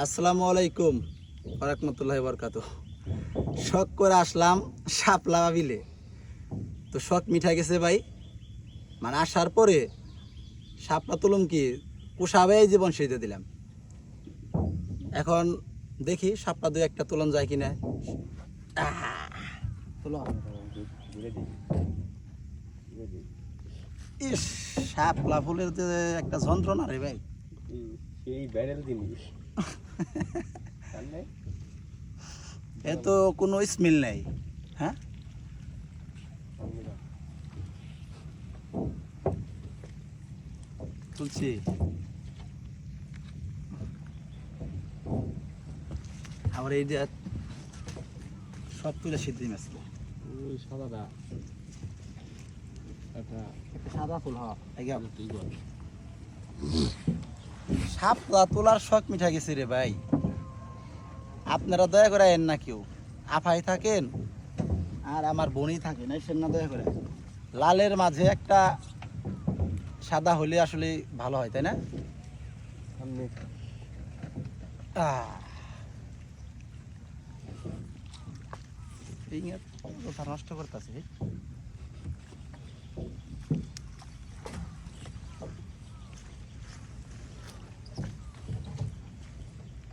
আসসালামু আলাইকুম ওয়া বারাকাতুহু। শখ করে আসলাম শাপলা বিলে, তো শখ মিঠা গেছে ভাই। মানে আসার পরে শাপলা তুলুম কি পোষাবে জীবন সেজে দিলাম। এখন দেখি শাপলা দুই একটা তুলন যায় কিনা। তুলো। ইস, শাপলা ফুলের যে একটা যন্ত্রণা রে ভাই। সেই ভাইরাল জিনিস এ তো কোনো স্মেল নেই। হ্যাঁ, তুলছি। আবার এই যে সব তুলে সিদ্ধি মাছ ওই সাদাটা একটা সাদা ফুল শাপলা তোলার শখ মিঠা গেছে রে ভাই। আপনারা দয়া করে আইন না, কেউ আফাই থাকেন আর আমার বোনই থাকেন, এসেন না দয়া করে। লালের মাঝে একটা সাদা হলে আসলে ভালো হয়, তাই না? সামনে এই কথা নষ্ট করতেছে।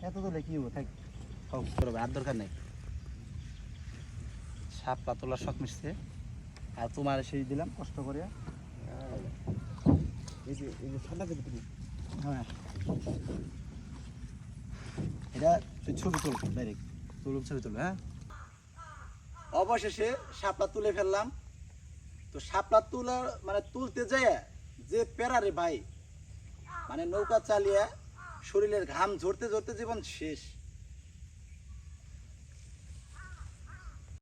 এত তোলে কি হবো, থাক করবে, আর দরকার নেই। শাপলা তোলার শখ মিশছে, আর তোমার সেই দিলাম কষ্ট করে। এই যে সাদা করে হ্যাঁ, এটা তুই ছবি তুল, ডাইরেক্ট ছবি তুলবে। হ্যাঁ, অবশেষে শাপলা তুলে ফেললাম। তো শাপলা তোলা মানে তুলতে যায় যে প্যারা রে ভাই, মানে নৌকা চালিয়ে শরীরের ঘাম ঝরতে ঝরতে জীবন শেষ।